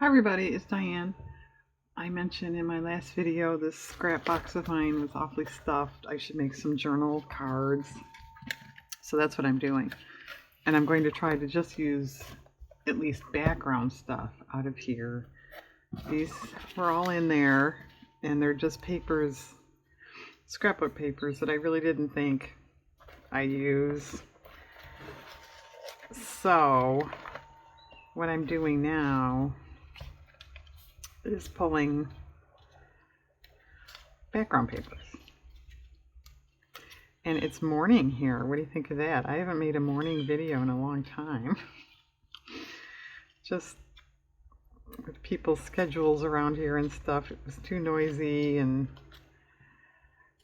Hi everybody, it's Diane. I mentioned in my last video this scrap box of mine was awfully stuffed. I should make some journal cards. So that's what I'm doing. And I'm going to try to just use at least background stuff out of here. These were all in there and they're just papers, scrapbook papers that I really didn't think I'd use. So what I'm doing now is pulling background papers. And it's morning here. What do you think of that? I haven't made a morning video in a long time. Just with people's schedules around here and stuff, it was too noisy and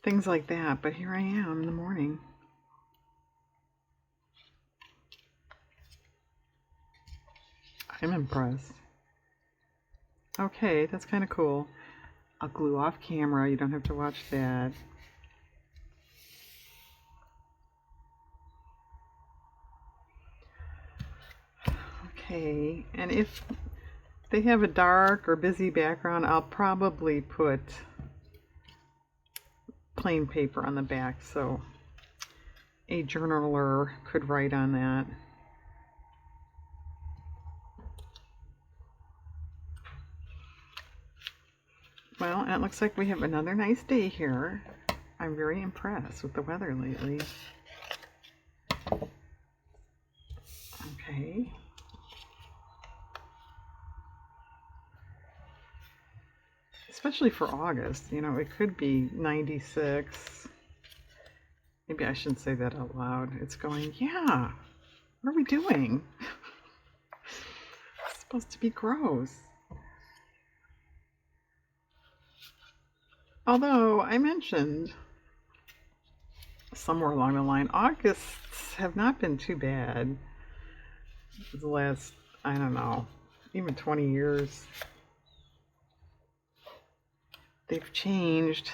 things like that. But here I am in the morning. I'm impressed. Okay, that's kind of cool. I'll glue off camera. You don't have to watch that. Okay, and if they have a dark or busy background, I'll probably put plain paper on the back so a journaler could write on that. Well, and it looks like we have another nice day here. I'm very impressed with the weather lately. Okay. Especially for August, you know, it could be 96. Maybe I shouldn't say that out loud. It's going, yeah, what are we doing? It's supposed to be gross. Although I mentioned somewhere along the line, Augusts have not been too bad. The last, I don't know, even 20 years. They've changed.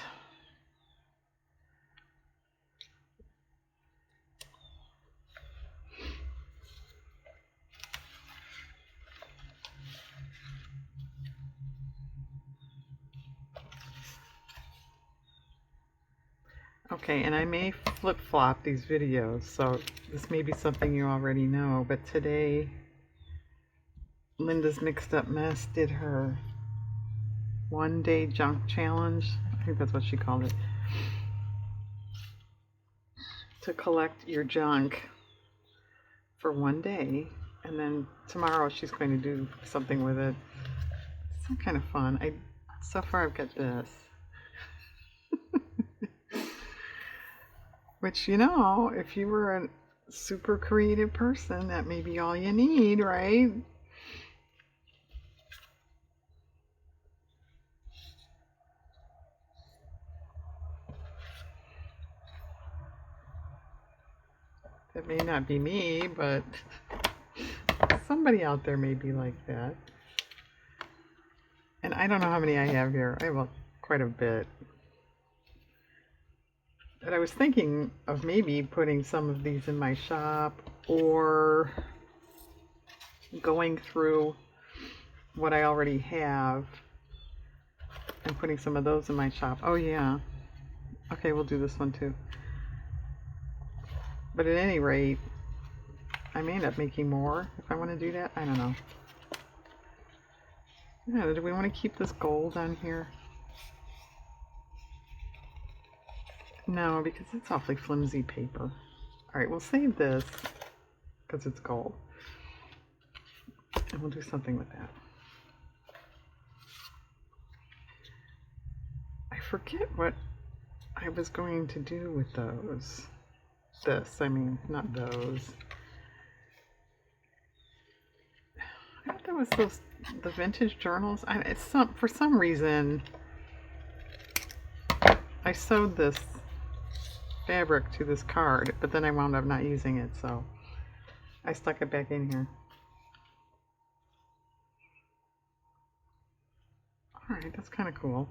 Okay, and I may flip-flop these videos, so this may be something you already know, but today Linda's Mixed Up Mess did her one-day junk challenge. I think that's what she called it. To collect your junk for one day, and then tomorrow she's going to do something with it. It's kind of fun. So far I've got this. Which, you know, if you were a super creative person, that may be all you need, right? That may not be me, but somebody out there may be like that. And I don't know how many I have here. I have quite a bit. But I was thinking of maybe putting some of these in my shop or going through what I already have and putting some of those in my shop. Oh yeah. Okay, we'll do this one too. But at any rate, I may end up making more if I want to do that. I don't know. Yeah, do we want to keep this gold on here? No, because it's awfully flimsy paper. Alright, we'll save this because it's gold. And we'll do something with that. I forget what I was going to do with those. I mean, not those. I thought that was the vintage journals. For some reason, I sewed this fabric to this card, but then I wound up not using it, so I stuck it back in here. Alright, that's kind of cool.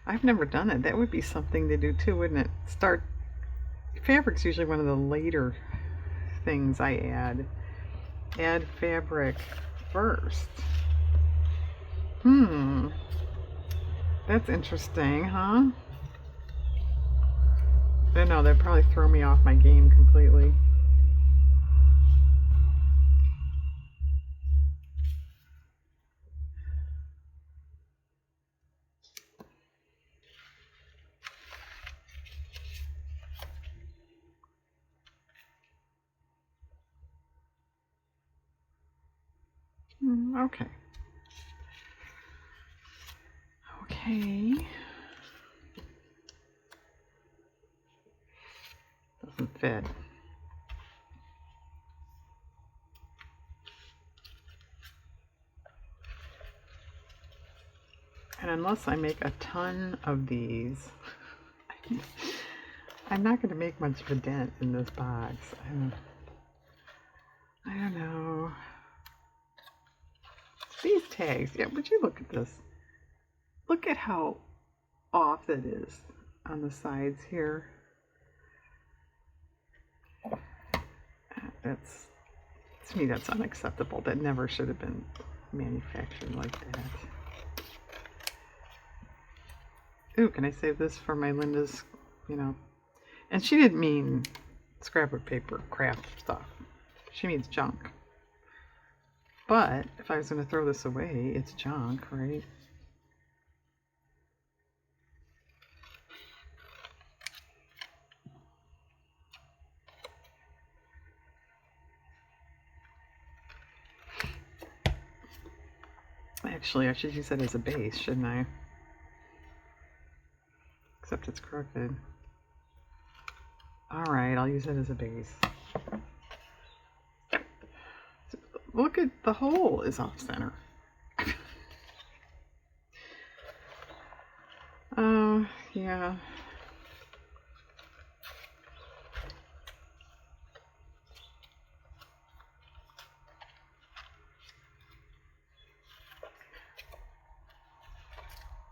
I've never done it. That would be something to do too, wouldn't it? Fabric's usually one of the later things I add. add fabric first. That's interesting, huh? I know, that'd probably throw me off my game completely. Okay. Okay. Doesn't fit. And unless I make a ton of these, I'm not going to make much of a dent in this box. I don't know. These tags, yeah, would you look at this? Look at how off it is on the sides here. That's, to me, that's unacceptable. That never should have been manufactured like that. Ooh, can I save this for my Linda's, and she didn't mean scrapbook paper craft stuff. She means junk. But if I was going to throw this away, it's junk, right? Actually, I should use it as a base, shouldn't I? Except it's crooked. Alright, I'll use it as a base. Look at the hole is off center. Oh, yeah.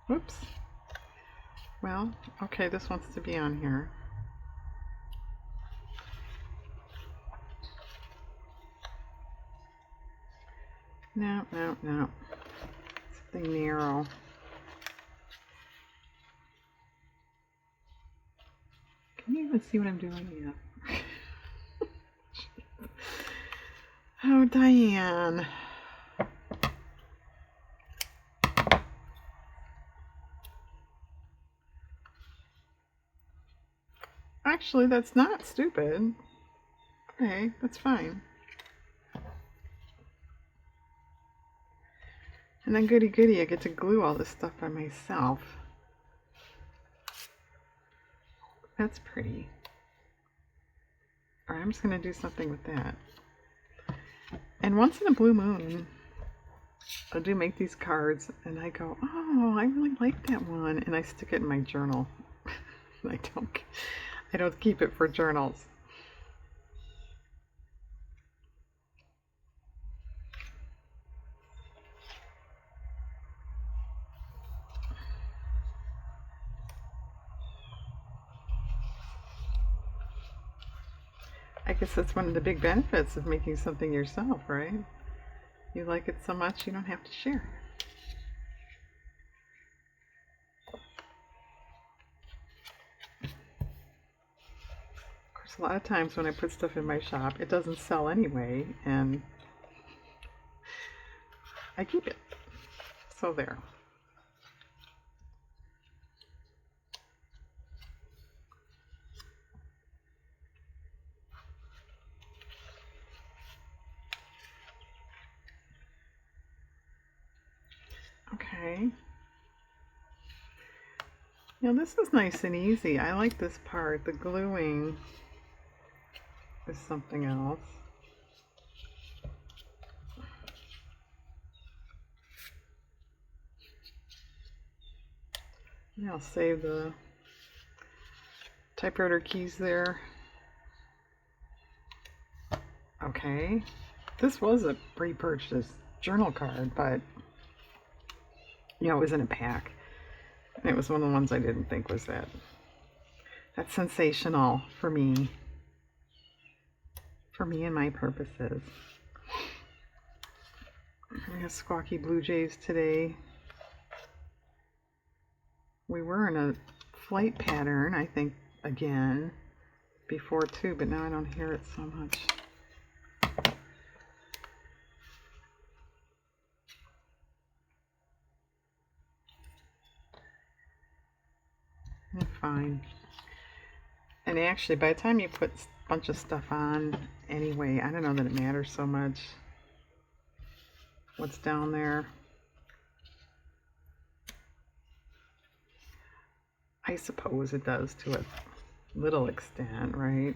Whoops. Well, okay, this wants to be on here. No. Something narrow. Can you even see what I'm doing? Yeah. Oh, Diane. Actually, that's not stupid. Okay, that's fine. And then goody goody, I get to glue all this stuff by myself. That's pretty. Alright, I'm just going to do something with that. And once in a blue moon, I do make these cards, and I go, oh, I really like that one, and I stick it in my journal. I don't keep it for journals. I guess that's one of the big benefits of making something yourself, right? You like it so much, you don't have to share. Of course, a lot of times when I put stuff in my shop, it doesn't sell anyway, and I keep it. So there. Okay. Now this is nice and easy. I like this part. The gluing is something else. And I'll save the typewriter keys there. Okay. This was a pre-purchased journal card, but it was in a pack. And it was one of the ones I didn't think was that sensational for me and my purposes. I have Squawky Blue Jays today. We were in a flight pattern, I think, again, before too, but now I don't hear it so much. They're fine. And actually, by the time you put a bunch of stuff on anyway, I don't know that it matters so much what's down there. I suppose it does to a little extent, right?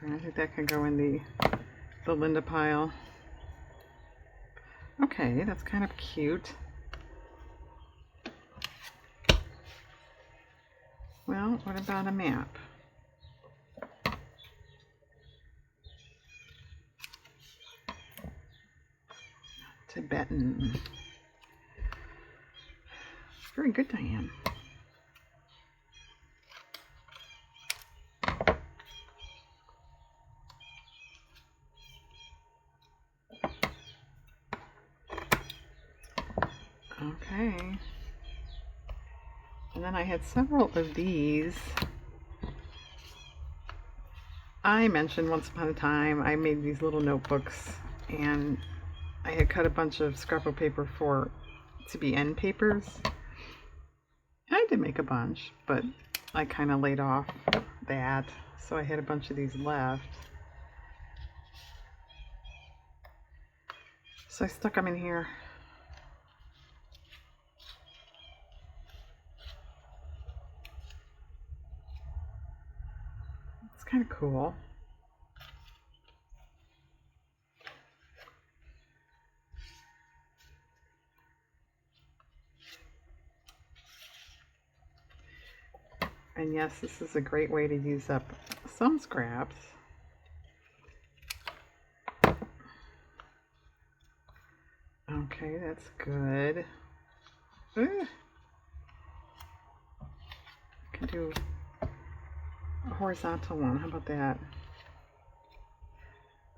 I think that can go in the Linda pile. Okay, that's kind of cute. Well, what about a map? Tibetan. Very good, Diane. Okay. And then I had several of these. I mentioned once upon a time I made these little notebooks, and I had cut a bunch of scrapbook paper to be end papers. I did make a bunch, but I kind of laid off that, so I had a bunch of these left. So I stuck them in here. It's kind of cool. And yes, this is a great way to use up some scraps. Okay, that's good. I can do a horizontal one. How about that?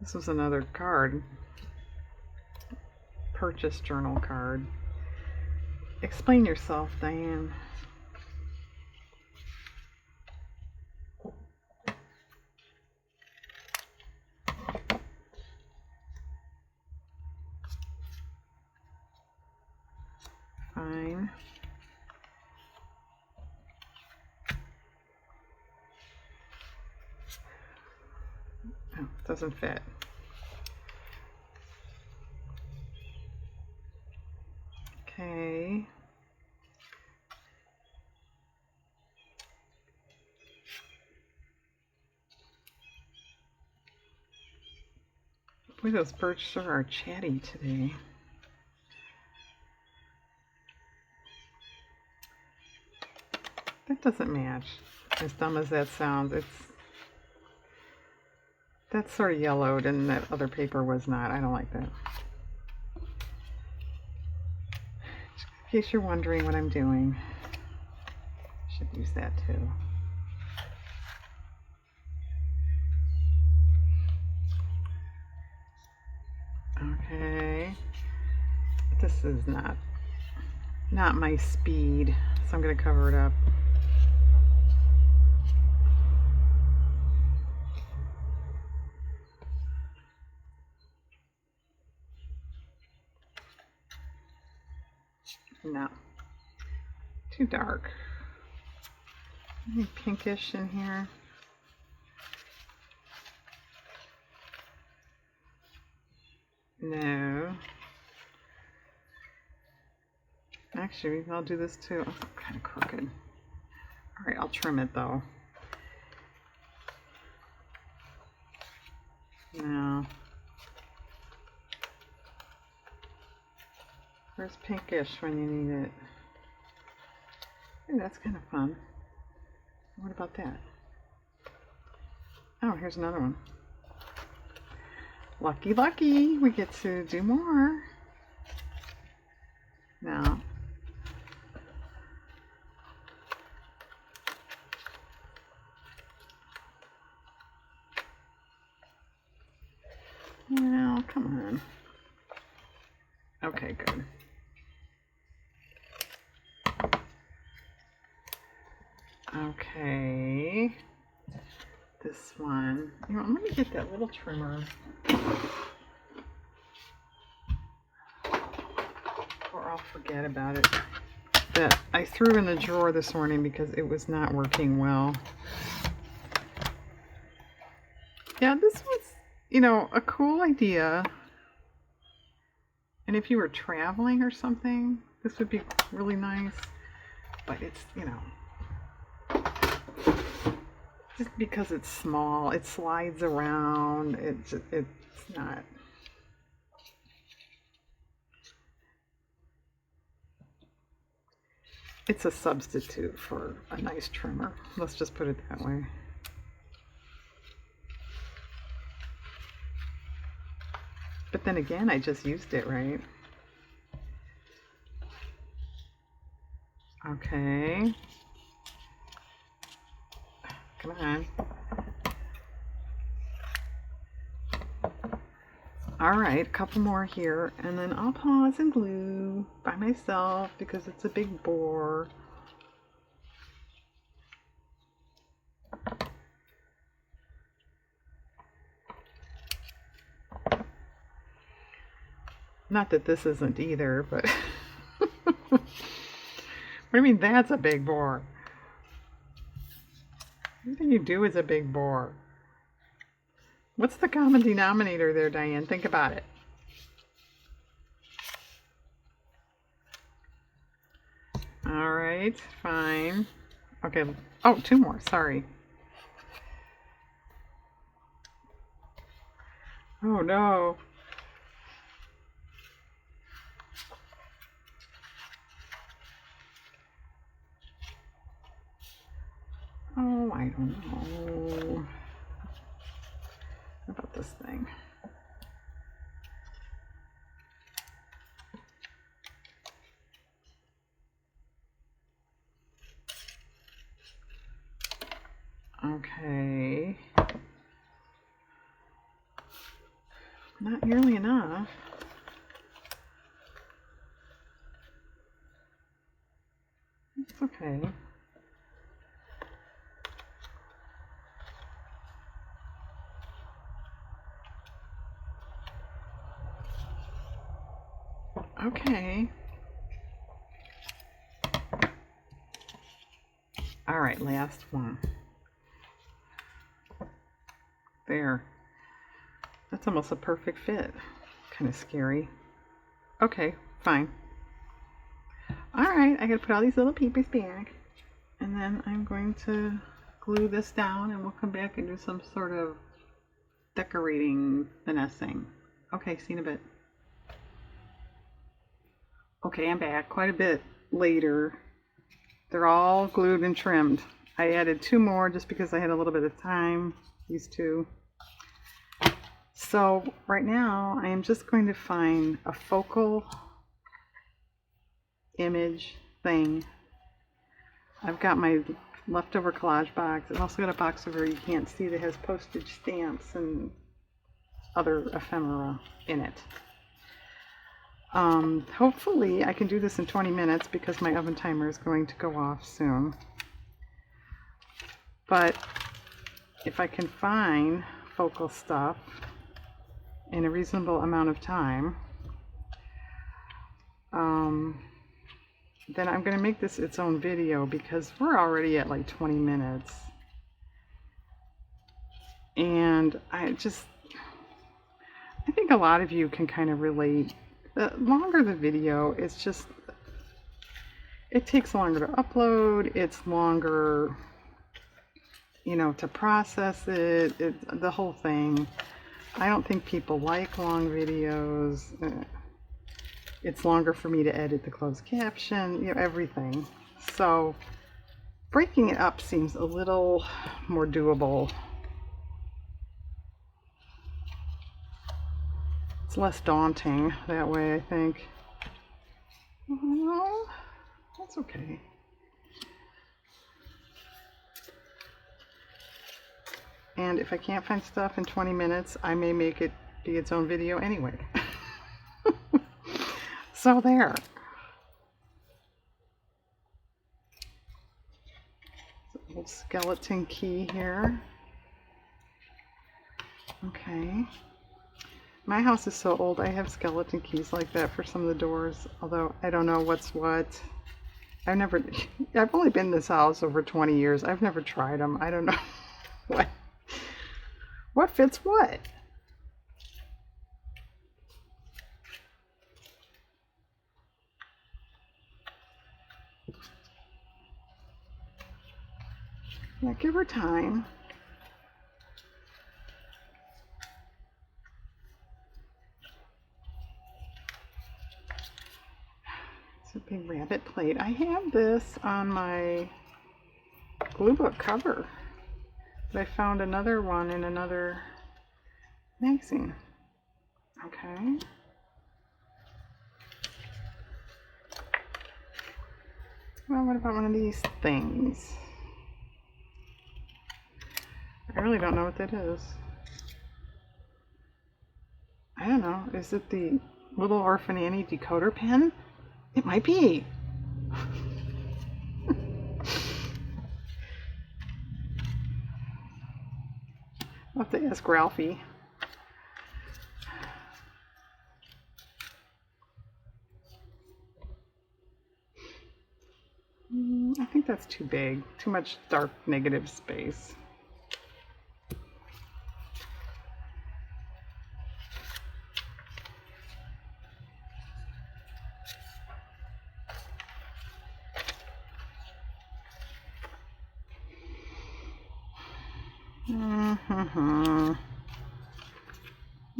This was another card. Purchase journal card. Explain yourself, Diane. Fine. Oh, it doesn't fit. Okay. Boy, those birds sure are chatty today. That doesn't match. As dumb as that sounds, that's sort of yellowed, and that other paper was not. I don't like that. In case you're wondering what I'm doing, I should use that too. Okay. This is not my speed, so I'm going to cover it up. No. Too dark. Any pinkish in here? No. Actually, I'll do this too. Oh, kind of crooked. Alright, I'll trim it though. No. Where's pinkish when you need it? Hey, that's kind of fun. What about that? Oh, here's another one. Lucky, lucky, we get to do more. Now, well, come on. Okay, good. Okay, this one. You know, let me get that little trimmer. Or I'll forget about it. That I threw in the drawer this morning because it was not working well. Yeah, this was, you know, a cool idea. And if you were traveling or something, this would be really nice. But it's, you know, just because it's small, it slides around. It's not. It's a substitute for a nice trimmer. Let's just put it that way. But then again, I just used it, right? Okay. Come on. Alright, a couple more here, and then I'll pause and glue by myself because it's a big bore. Not that this isn't either, but what do you mean that's a big bore? Everything you do is a big bore. What's the common denominator there, Diane? Think about it. All right, fine. Okay. Oh, two more. Sorry. Oh, no. Oh, I don't know. How about this thing? Okay. Not nearly enough. It's okay. Okay. All right, last one. There. That's almost a perfect fit. Kind of scary. Okay, fine. All right, I gotta put all these little peepers back. And then I'm going to glue this down and we'll come back and do some sort of decorating finessing. Okay, see you in a bit. Okay, I'm back quite a bit later. They're all glued and trimmed. I added two more just because I had a little bit of time, these two. So right now I am just going to find a focal image thing. I've got my leftover collage box. I've also got a box over you can't see that has postage stamps and other ephemera in it. Hopefully I can do this in 20 minutes because my oven timer is going to go off soon. But if I can find focal stuff in a reasonable amount of time, then I'm going to make this its own video because we're already at like 20 minutes. And I think a lot of you can kind of relate. The longer the video, it's just, it takes longer to upload, it's longer, you know, to process it, the whole thing. I don't think people like long videos. It's longer for me to edit the closed caption, you know, everything. So breaking it up seems a little more doable less daunting that way, I think. Well, that's okay. And if I can't find stuff in 20 minutes, I may make it be its own video anyway. So there. Little skeleton key here. Okay. My house is so old, I have skeleton keys like that for some of the doors, although I don't know what's what. I've only been in this house over 20 years. I've never tried them. I don't know what fits what. Yeah, give her time. It's a big rabbit plate. I have this on my glue book cover, but I found another one in another magazine. Okay. Well, what about one of these things? I really don't know what that is. I don't know. Is it the Little Orphan Annie decoder pen? It might be. I'll have to ask Ralphie. I think that's too big. Too much dark negative space.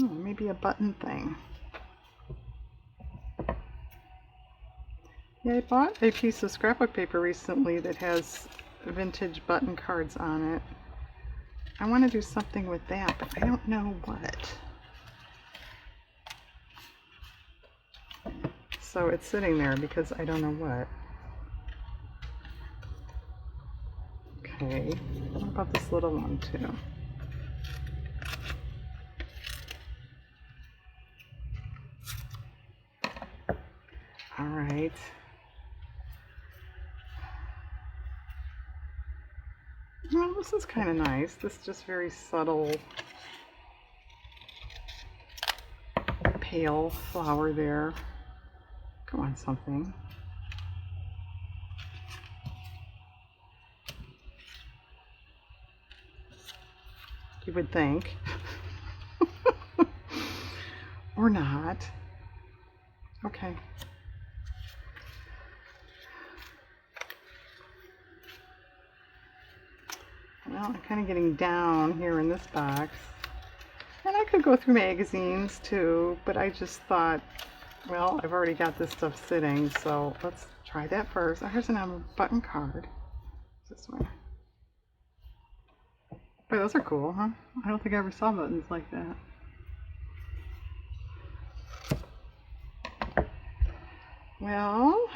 Maybe a button thing. Yeah, I bought a piece of scrapbook paper recently that has vintage button cards on it. I want to do something with that, but I don't know what. So it's sitting there because I don't know what. Okay, what about this little one too? All right. Well, this is kind of nice. This is just very subtle, pale flower there. Come on, something. You would think. Or not. Okay. Well, I'm kind of getting down here in this box. And I could go through magazines too, but I just thought, well, I've already got this stuff sitting, so let's try that first. Oh, here's another button card. This way. Boy, those are cool, huh? I don't think I ever saw buttons like that. Well,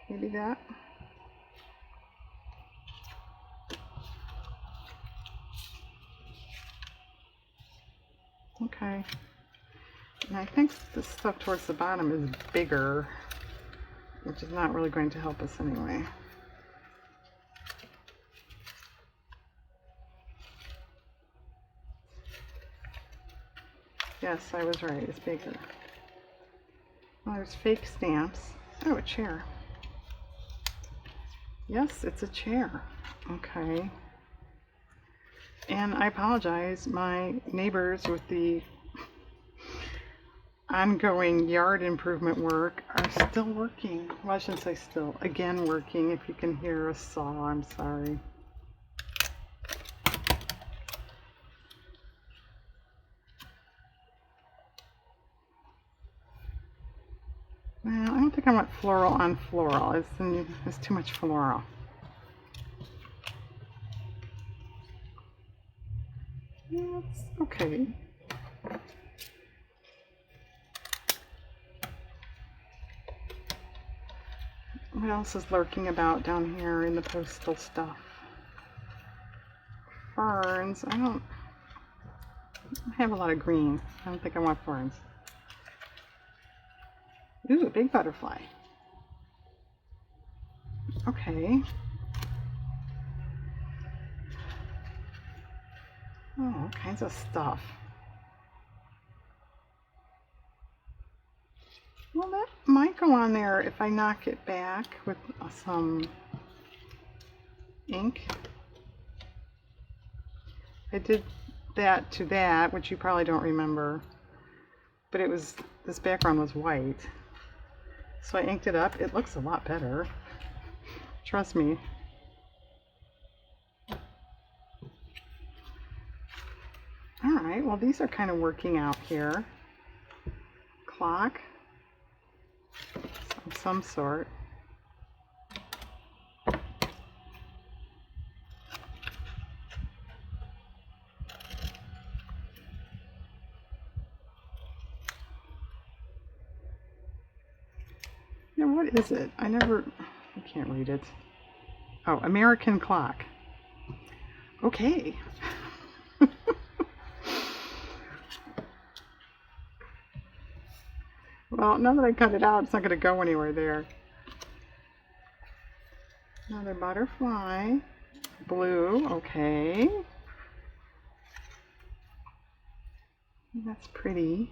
maybe that. Okay. And I think this stuff towards the bottom is bigger, which is not really going to help us anyway. Yes, I was right. It's bigger. Well, there's fake stamps. Oh, a chair. Yes, it's a chair. Okay. And I apologize, my neighbors with the ongoing yard improvement work are still working. Well, I shouldn't say still. Again working. If you can hear a saw, I'm sorry. Well, I don't think I want floral on floral. It's too much floral. Yeah, it's okay. What else is lurking about down here in the postal stuff? Ferns. I don't have a lot of green. I don't think I want ferns. Ooh, a big butterfly. Okay. Oh, all kinds of stuff. Well, that might go on there if I knock it back with some ink. I did that to that, which you probably don't remember, but it was, this background was white. So I inked it up. It looks a lot better. Trust me. All right, well, these are kind of working out here. Clock of some sort. Yeah, what is it? I can't read it. Oh, American clock. Okay. Well, now that I cut it out, it's not going to go anywhere there. Another butterfly. Blue, okay. That's pretty.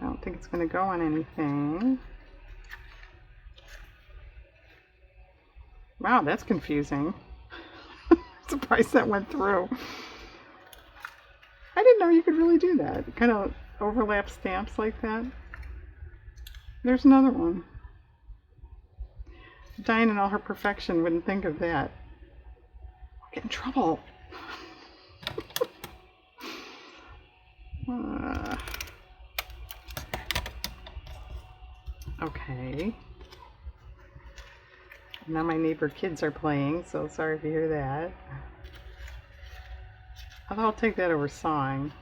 I don't think it's going to go on anything. Wow, that's confusing. Surprised that went through. I didn't know you could really do that. Kind of overlap stamps like that. There's another one. Diane in all her perfection wouldn't think of that. I'll get in trouble. Okay. Now my neighbor kids are playing, so sorry if you hear that. Although I'll take that over sawing.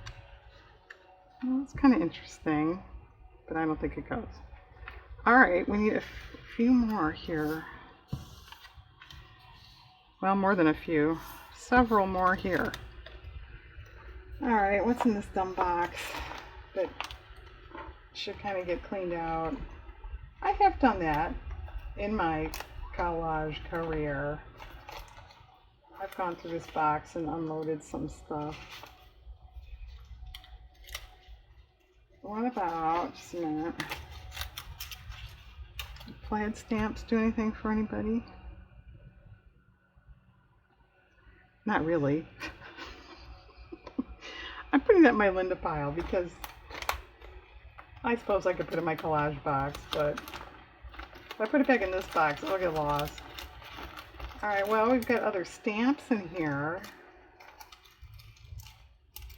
Well, it's kind of interesting, but I don't think it goes. Alright, we need a few more here. Well, more than a few. Several more here. Alright, what's in this dumb box that should kind of get cleaned out? I have done that in my collage career. I've gone through this box and unloaded some stuff. What about, just a minute, plaid stamps do anything for anybody? Not really. I'm putting that in my Linda pile because I suppose I could put it in my collage box, but if I put it back in this box, it'll get lost. Alright, well, we've got other stamps in here.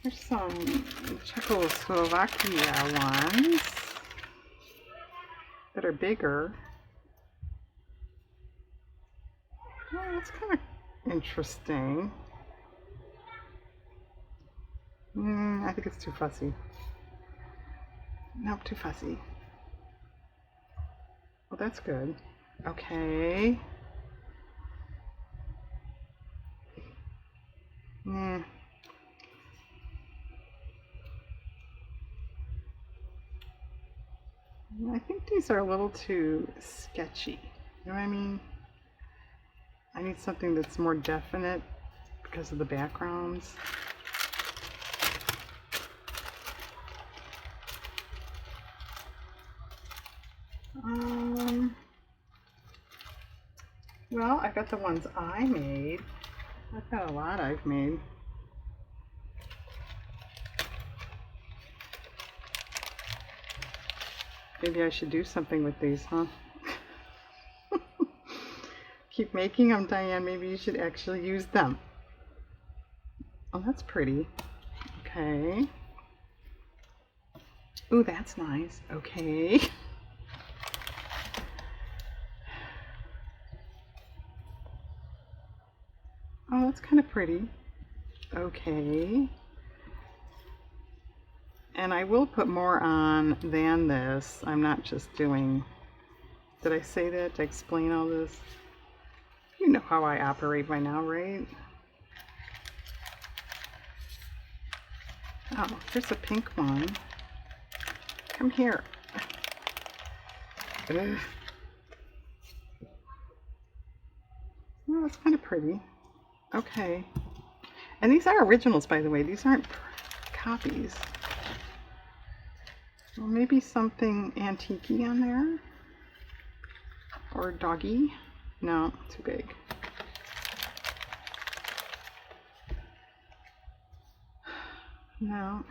There's some Czechoslovakia ones that are bigger. Oh, that's kind of interesting. I think it's too fussy. Nope, too fussy. Well, that's good. Okay. I think these are a little too sketchy. You know what I mean? I need something that's more definite because of the backgrounds. Well, I got the ones I made. I've got a lot I've made. Maybe I should do something with these, huh? Keep making them, Diane. Maybe you should actually use them. Oh, that's pretty. Okay. Ooh, that's nice. Okay. Oh, that's kind of pretty. Okay. And I will put more on than this. I'm not just doing... Did I say that to explain all this? You know how I operate by now, right? Oh, here's a pink one. Come here. Ugh. Well, that's kind of pretty. Okay. And these are originals, by the way. These aren't copies. Well, maybe something antique-y on there? Or doggy? No, too big. No.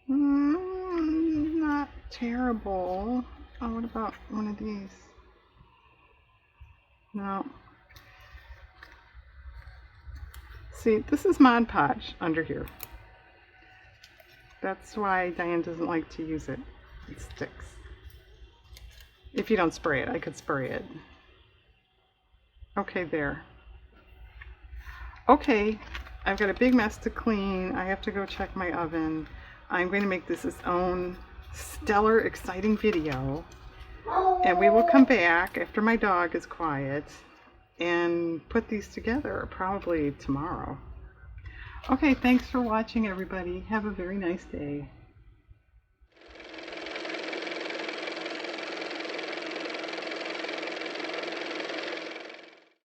Not terrible. Oh, what about one of these? No. See, this is Mod Podge under here. That's why Diane doesn't like to use it. It sticks. If you don't spray it, I could spray it. Okay, there. Okay, I've got a big mess to clean. I have to go check my oven. I'm going to make this its own stellar, exciting video. And we will come back after my dog is quiet and put these together probably tomorrow. Okay, thanks for watching, everybody. Have a very nice day.